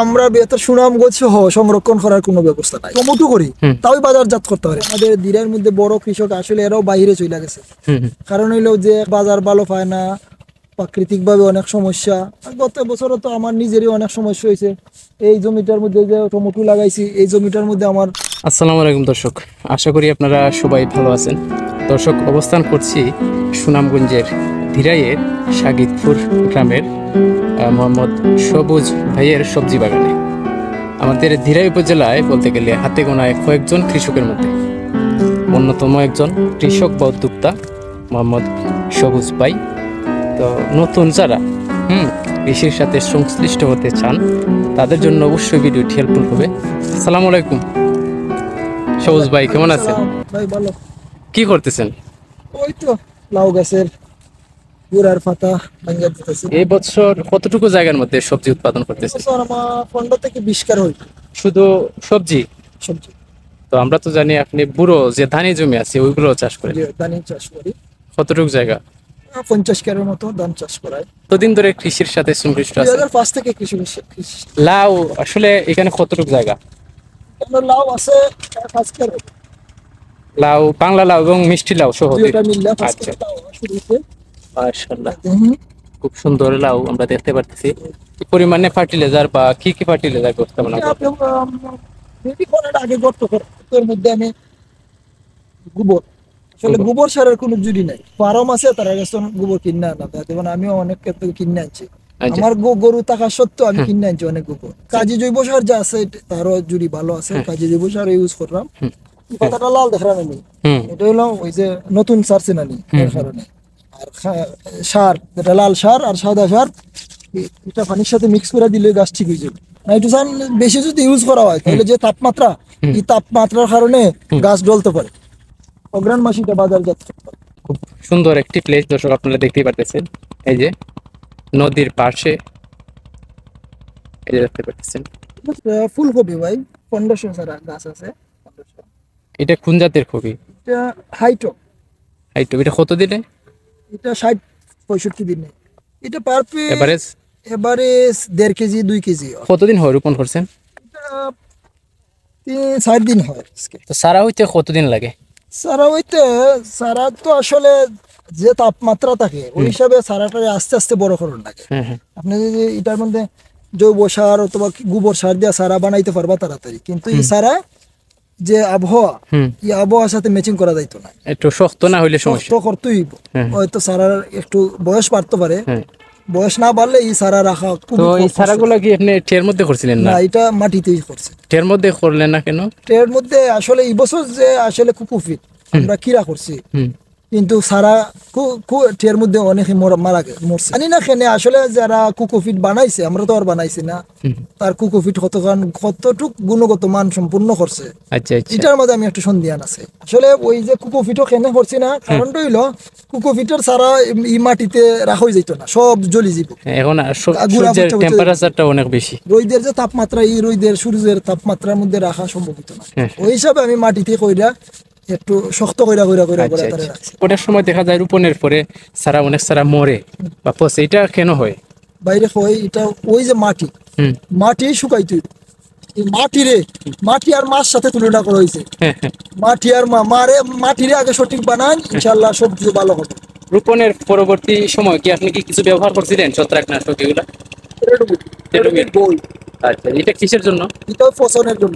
আমরা বেতার সুনামগঞ্জ সহ সংরক্ষণ করার কোনো ব্যবস্থা নাই, টমেটো করি তাও বাজারজাত করতে পারে। আমাদের দিনের মধ্যে বড় কৃষক আসলে এরাও বাইরে চলে গেছে, কারণ হইলো যে বাজার ভালো পায় না, প্রাকৃতিক ভাবে অনেক সমস্যা। গত বছরও তো আমার নিজেরই অনেক সমস্যা হয়েছে। এই জমিটার মধ্যে যে টমেটো লাগাইছি, এই জমিটার মধ্যে আমার। আসসালামু আলাইকুম দর্শক, আশা করি আপনারা সবাই ভালো আছেন। দর্শক, অবস্থান করছি সুনামগঞ্জের ধীরাইয়ের সাগিদপুর গ্রামের মোহাম্মদ সবুজ ভাইয়ের সবজি বাগানে। আমাদের ধীরাই উপজেলায় বলতে গেলে হাতে গোনায় কয়েকজন কৃষকের মধ্যে অন্যতম একজন কৃষক বা উদ্যোক্তা মোহাম্মদ সবুজ ভাই। তো নতুন যারা কৃষির সাথে সংশ্লিষ্ট হতে চান তাদের জন্য অবশ্যই ভিডিওটি হেল্পফুল হবে। আসসালামু আলাইকুম সবুজ ভাই, কেমন আছেন? ভাই ভালো। কি করতেছেন? ওই তো লাউ গাছের গুড়ার পাতা ভাঙিয়ে দিতেছি। এই বছর কতটুকু জায়গার মধ্যে সবজি উৎপাদন করতেছেন? বছর আমার 15 থেকে 20 কার হই শুধু সবজি? সবজি। তো আমরা তো জানি আপনি বুড়ো যে ধানি জমি আছে ওইগুলো চাষ করেন। ধান চাষ করি। কতটুকু জায়গা? 50 কারের মতো ধান চাষ করায়। কতদিন ধরে কৃষির সাথে সংশ্লিষ্ট আছেন? 2005 থেকে কৃষি। লাউ আসলে এখানে কতটুকু জায়গা? লাউ আছে 5 কার। লাউ, বাংলা লাউ এবং মিষ্টি লাউ সহ দুইটা মিলে 5 আচ্ছা, কার লাউ শুরু হইছে। মাশাআল্লাহ, খুব সুন্দর লাউ আমরা দেখতে পাচ্ছি। কি পরিমাণে ফার্টিলাইজার বা কি কি ফার্টিলাইজার করতে মানে বেবি করার আগে গর্ত করে তোর মধ্যে আমি গোবর, আসলে গোবর সারের কোনো জুড়ি নাই। ফার্ম আছে তার কাছে গোবর কিনে আনা, যেমন আমিও অনেক ক্ষেত্রে কিনে আনছি। আমার গরু থাকা সত্ত্বেও আমি কিনে আনছি অনেক গোবর। কাজী জৈব সার যা আছে তারও জুড়ি ভালো আছে, কাজী জৈব সার ইউজ করলাম। পাতাটা লাল দেখলাম আমি, এটা হলো ওই যে নতুন সার চেনানি এর কারণে। আর সার যেটা লাল সার আর সাদা সার এটা পানির সাথে মিক্স করে দিলে গাছ ঠিক হয়ে যাবে। নাইট্রোজেন বেশি যদি ইউজ করা হয় তাহলে যে তাপমাত্রা, এই তাপমাত্রার কারণে গাছ জ্বলতে পারে। অগ্রাণ মাসিটা বাজারজাত করতে পারে। খুব সুন্দর একটি প্লেস দর্শক, আপনারা দেখতেই পাচ্ছেন। এই যে নদীর পাশে এই যে দেখতে পাচ্ছেন ফুলকপি ভাই 1500 সারা গাছ আছে। এটা কোন জাতের কপি? এটা হাইটো। হাইটো, এটা কত দিনে? এটা 60-65 দিনে। এটা পার পে এভারেজ এভারেজ 1.5 কেজি 2 কেজি। কতদিন হয় রোপণ করছেন? এটা 3-4 দিন হয় আজকে। তো সারা হইতে কতদিন লাগে? সারা হইতে, সারা তো আসলে যে তাপমাত্রা থাকে ওই হিসাবে সারাটা আস্তে আস্তে বড় করুন লাগে। আপনি যদি এটার মধ্যে জৈব সার অথবা গোবর সার দিয়ে সারা বানাইতে পারবা তাড়াতাড়ি, কিন্তু এই সারা যে আবহাওয়া, এই আবহাওয়ার সাথে ম্যাচিং করা যাইতো না। একটু শক্ত না হইলে সমস্যা। তো করতেই হয়তো সারার একটু বয়স বাড়তে পারে, বয়স না বাড়লে এই সারা রাখা খুব। তো এই সারাগুলো কি আপনি টের মধ্যে করছিলেন? না, এটা মাটিতেই করছে। টের মধ্যে করলেন না কেন? টের মধ্যে আসলে এই বছর যে আসলে কুকুফিট আমরা কিরা করছি, কিন্তু সারা টের মধ্যে অনেকে মারা মরছে। জানি না কেন আসলে যারা কুকুফিট বানাইছে, আমরা তো আর বানাইছি না, তার কুকুফিট কতটুক গুণগত মান সম্পূর্ণ করছে। আচ্ছা আচ্ছা, এটার মধ্যে আমি একটু সন্দেহান আছে। আসলে ওই যে কুকুফিটও কেনে করছি না, কারণটা হইলো কুকুফিটের সারা এই মাটিতে রাখা যেত না, সব জ্বলি যাব। এখন সূর্যের টেম্পারেচারটা অনেক বেশি, রোদের যে তাপমাত্রা, এই রোদের সূর্যের তাপমাত্রার মধ্যে রাখা সম্ভব হতো না। ওই হিসাবে আমি মাটিতে কইরা একটু শক্ত কইরা রাখছি। অনেক সময় দেখা যায় রোপণের পরে সারা অনেক সারা মরে বা পচে, এটা কেন হয়? বাইরে হয় এটা ওই যে মাটি শুকাইতে, মাটি আর মাছ সাথে তুলনা করা হয়েছে। মাটি আর মাটিরে আগে সঠিক বানান, ইনশাআল্লাহ সবজি ভালো হবে। রোপণের পরবর্তী সময় কি আপনি কি কিছু ব্যবহার করছিলেন ছত্রাকনাশক এগুলা? আচ্ছা, এটা কিসের জন্য? এটা পচনের জন্য,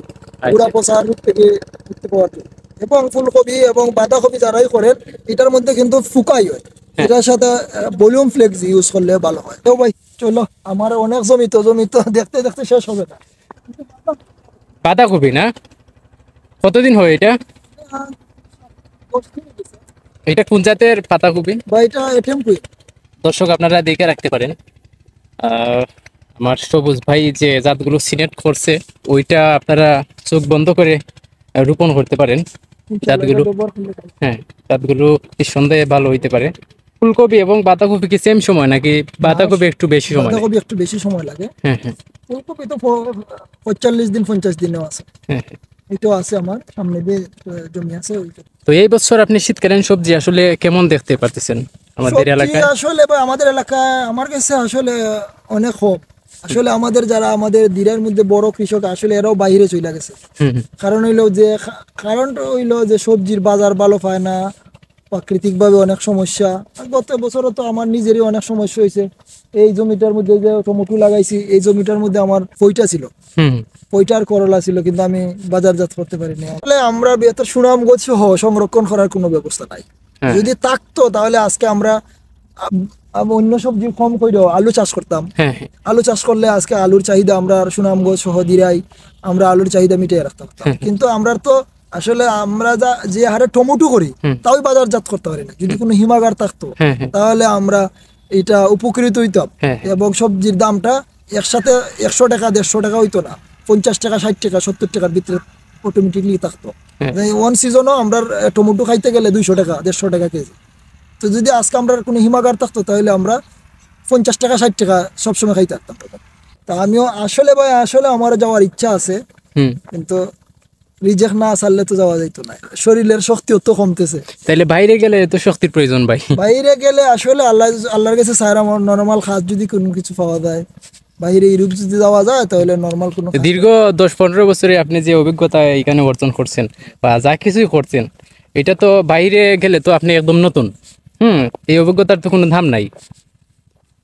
পুরা পচা রূপ থেকে মুক্তি পাওয়ার জন্য। এবং ফুলকপি এবং বাঁধাকপি যারাই করেন এটার মধ্যে কিন্তু ফুকাই হয়, এটার সাথে ভলিউম ফ্লেক্স ইউজ করলে ভালো হয়। তো ভাই চলো, আমার অনেক জমি তো দেখতে দেখতে শেষ হবে না। বাঁধাকপি না, কতদিন হয় এটা? এটা কোন জাতের পাতাকপি? দর্শক আপনারা দেখে রাখতে পারেন। আমার সবুজ ভাই যে জাতগুলো সিলেক্ট করছে ওইটা আপনারা চোখ বন্ধ করে রোপণ করতে পারেন। জাতগুলো সন্দেহে ভালো হইতে পারে। ফুলকপি এবং বাঁধাকপি কি সেম সময় নাকি বাঁধাকপি একটু বেশি সময়? বাঁধাকপি একটু বেশি সময় লাগে। ফুলকপি তো 45 দিন 50 দিনেও আছে। এটাও আছে আমার সামনে যে জমি আছে। তো এই বছর আপনি শীতকালীন সবজি আসলে কেমন দেখতে পারতেছেন আমাদের এলাকায়? আসলে আমাদের এলাকায় আমার কাছে আসলে অনেক কম। আসলে আমাদের যারা আমাদের দিরার মধ্যে বড় কৃষক আসলে এরাও বাইরে চলে গেছে। হুম হুম কারণটা হইলো যে সবজির বাজার ভালো পায় না, প্রাকৃতিক ভাবে অনেক সমস্যা। আর গত বছরও তো আমার নিজেরই অনেক সমস্যা হয়েছে। এই জমিটার মধ্যে যে টমেটো লাগাইছি, এই জমিটার মধ্যে আমার পইটা ছিল, হুম পইটার করলা ছিল, কিন্তু আমি বাজারজাত করতে পারিনি। তাহলে আমরা এত সুনামগঞ্জ সহ সংরক্ষণ করার কোনো ব্যবস্থা নাই। হ্যাঁ যদি থাকতো তাহলে আজকে আমরা অন্য সবজি কম কইরেও আলু চাষ করতাম। হ্যাঁ হ্যাঁ আলু চাষ করলে আজকে আলুর চাহিদা আমরা সুনামগঞ্জ সহ দিরাই আমরা আলুর চাহিদা মিটিয়ে রাখতাম। কিন্তু আমরা তো আসলে আমরা যে হারে টমেটো করি হুম। তাও বাজারজাত করতে পারি না। যদি কোনো হিমাগার থাকতো হ্যাঁ হ্যাঁ তাহলে আমরা এটা উপকৃত হইতাম, হ্যাঁ। এবং সবজির দামটা একসাথে 100 টাকা 150 টাকা হইতো না, 50 টাকা 60 টাকা 70 টাকার ভিতরে অটোমেটিকলি থাকতো। হ্যাঁ। ওয়ান সিজনও আমরা টমেটো খাইতে গেলে 200 টাকা 150 টাকা কেজি। তো যদি আজকে আমরা কোনো হিমাগার থাকতো তাহলে আমরা 50 টাকা 60 টাকা সবসময় খাইতে পারতাম। তা আমিও আসলে আমার যাওয়ার ইচ্ছা আছে, হুম। কিন্তু রিজেক্ট না ছাড়লে তো যাওয়া যাইতো না। শরীরের শক্তিও তো কমতেছে। তাইলে বাইরে গেলে তো শক্তির প্রয়োজন ভাই। বাইরে গেলে আসলে আল্লাহর কাছে সারা নর্মাল খাস যদি কোনো কিছু পাওয়া যায়, বাইরে ইউরোপ যদি যাওয়া যায় তাহলে নর্মাল কোনো দীর্ঘ 10-15 বছরে আপনি যে অভিজ্ঞতা এখানে অর্জন করছেন বা যা কিছুই করছেন, এটা তো বাইরে গেলে তো আপনি একদম নতুন। এই অভিজ্ঞতার তো কোনো দাম নাই।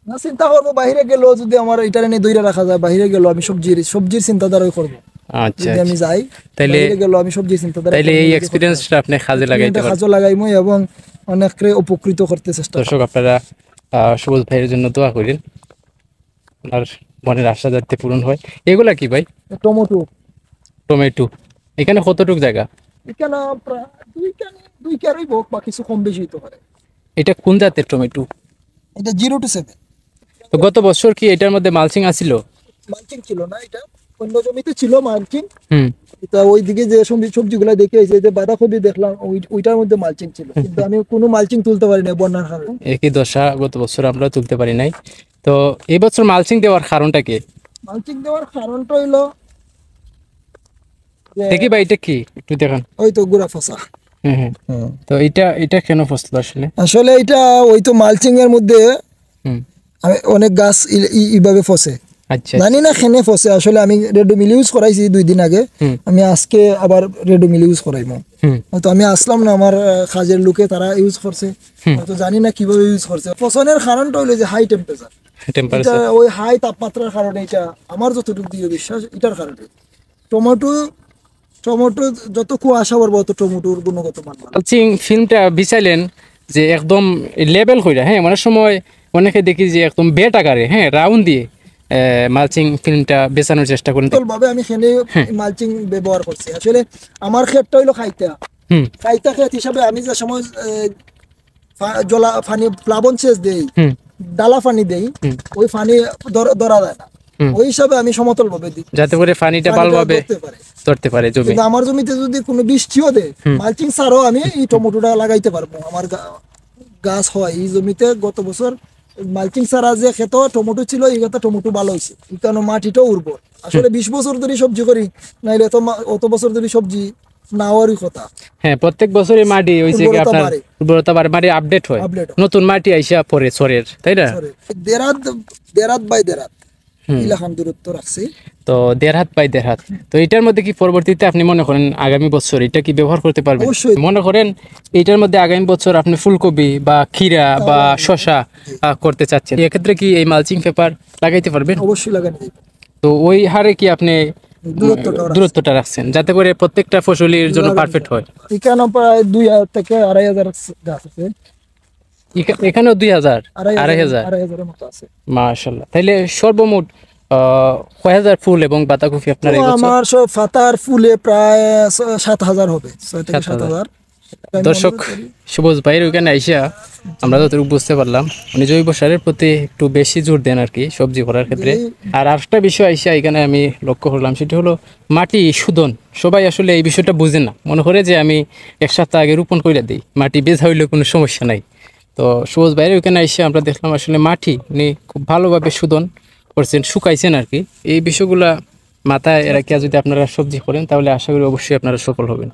না, চিন্তা করবো বাইরে গেলেও যদি আমার এটা নিয়ে দইরা রাখা যায়, বাইরে গেলেও আমি সবজির চিন্তাধারাই করবো। আচ্ছা যদি আমি যাই তাইলে বাইরে গেলেও আমি সবজির চিন্তাধারা তাইলে এই এক্সপিরিয়েন্সটা আপনি কাজে লাগাইতে পারেন। কাজও লাগাইমু এবং অনেককে উপকৃত করতে চেষ্টা করব। দর্শক আপনারা সবুজ ভাইয়ের জন্য দোয়া করেন, আর মনের আশা যাতে পূরণ হয়। এগুলা কি ভাই? Tomato tomato. এখানে কতটুকু জায়গা? এখানে প্রায় দুই ক্যারই হোক বা কিছু কম বেশি হতে পারে। এটা কোন জাতের টমেটো? এটা 0 to 7। তো গত বছর কি এটার মধ্যে মালচিং আছিল? মালচিং ছিল না, এটা অন্য জমিতে ছিল মালচিং। হুম। এটা ওইদিকে যে সবজিগুলো দেখে এই যে বাঁধাকপি দেখলাম ওইটার মধ্যে মালচিং ছিল, কিন্তু আমি কোনো মালচিং তুলতে পারি না বন্যার কারণে। একই দশা গত বছর আমরা তুলতে পারি নাই। তো এই বছর মালচিং দেওয়ার কারণটা কি? মালচিং দেওয়ার কারণটা হইলো যে দেখি ভাই এটা কি একটু দেখান। ওই তো গুড়া ফসা। হ্যাঁ হ্যাঁ। তো এটা কেন ফসল আসলে? আসলে এটা ওই তো মালচিং এর মধ্যে হুম। অনেক গাছ এইভাবে ফসে। আচ্ছা জানি না খেনে ফসে। আসলে আমি রেডোমিল ইউজ করাইছি 2 দিন আগে। হুম। আমি আজকে আবার রেডোমিল ইউজ করাইমু। হুম। তো আমি আসলাম না, আমার কাজের লোকে তারা ইউজ করছে। তো জানি না কিভাবে ইউজ করছে। ফসনের কারণটা হইলো যে হাই টেম্পারেচার। এটা টেম্পারেচার। ওই হাই তাপমাত্রার কারণে, এটা আমার যতটুকু দিয়ে বিশ্বাস এটার কারণে। টমেটো যত কুয়াশা পড়বে তত টমেটোর গুণগত মান ভালো। মালচিং ফিল্মটা বিছাইলেন যে একদম লেভেল কইরা, হ্যাঁ অনেক সময় অনেকে দেখি যে একদম বেট আকারে, হ্যাঁ রাউন্ড দিয়ে মালচিং ফিল্মটা বেচানোর চেষ্টা করেন। ভাবে আমি সেনে মালচিং ব্যবহার করছি। আসলে আমার ক্ষেতটা হইলো খাইতা হুম খাইতা ক্ষেত হিসাবে আমি যে সময় জলা পানি প্লাবন সেচ দেই, হুম ডালা পানি দেই, হুম। ওই পানি ধরা যায় না। হুম। ওই হিসাবে আমি সমতল ভাবে দিই, যাতে করে পানিটা ভালোভাবে ধরতে পারে জমি। কিন্তু আমার জমিতে যদি কোনো বৃষ্টিও দেয়, মালচিং ছাড়াও আমি এই টমেটোটা লাগাইতে পারবো। আমার গাছ হয় এই জমিতে। গত বছর মালচিং ছাড়া যে ক্ষেত টমেটো ছিল, এই ক্ষেত্রে টমেটো ভালো হয়েছে, কারণ মাটিটাও উর্বর। আসলে 20 বছর ধরে সবজি করি, নাইলে অত বছর ধরে সবজি না হওয়ারই কথা। হ্যাঁ প্রত্যেক বছরই মাটি হইছে কি উর্বরতা আপনার বাড়ে। উর্বরতা বাড়ে, মাটি আপডেট হয়, Update হয়। নতুন মাটি আইসা পরে সরের, তাই না? দেড়াত বাই দেড়াত ইলাখান দূরত্ব রাখছি। তো 1.5 হাত বাই 1.5 হাত। তো এটার মধ্যে কি পরবর্তীতে আপনি মনে করেন আগামী বছর এটা কি ব্যবহার করতে পারবেন? অবশ্যই। মনে করেন এটার মধ্যে আগামী বছর আপনি ফুলকপি বা ক্ষীরা বা শসা করতে চাচ্ছেন, এক্ষেত্রে কি এই মালচিং পেপার লাগাইতে পারবেন? অবশ্যই লাগানো যাবে। তো ওই হারে কি আপনি দূরত্বটা দূরত্বটা রাখছেন যাতে করে প্রত্যেকটা ফসলের জন্য পারফেক্ট হয়? এখানে প্রায় 2000 থেকে 2500 গাছ আছে। এখানেও 2000 2500 2500 মতো আছে। মাশাআল্লাহ। তাইলে সর্বমোট কয় হাজার ফুল এবং বাঁধাকপি আপনার এই বছর? আমার সব পাতার ফুলে প্রায় 7000 হবে, 6 থেকে 7000। দর্শক সবুজ ভাইয়ের ওইখানে আইসা আমরা যতটুকু বুঝতে পারলাম উনি জৈব সারের প্রতি একটু বেশি জোর দেন আর কি সবজি করার ক্ষেত্রে। আর আরেকটা বিষয় আইসা এখানে আমি লক্ষ্য করলাম, সেটা হলো মাটি শোধন। সবাই আসলে এই বিষয়টা বুঝে না, মনে করে যে আমি 1 সপ্তাহ আগে রোপণ করে দিই, মাটি বেজা হইলে কোনো সমস্যা নাই। তো সবুজ ভাইয়ের ওইখানে আইসা আমরা দেখলাম আসলে মাটি উনি খুব ভালোভাবে শোধন করছেন, শুকাইছেন আর কি। এই বিষয়গুলা মাথায় রাখিয়া যদি আপনারা সবজি করেন তাহলে আশা করি অবশ্যই আপনারা সফল হবেন।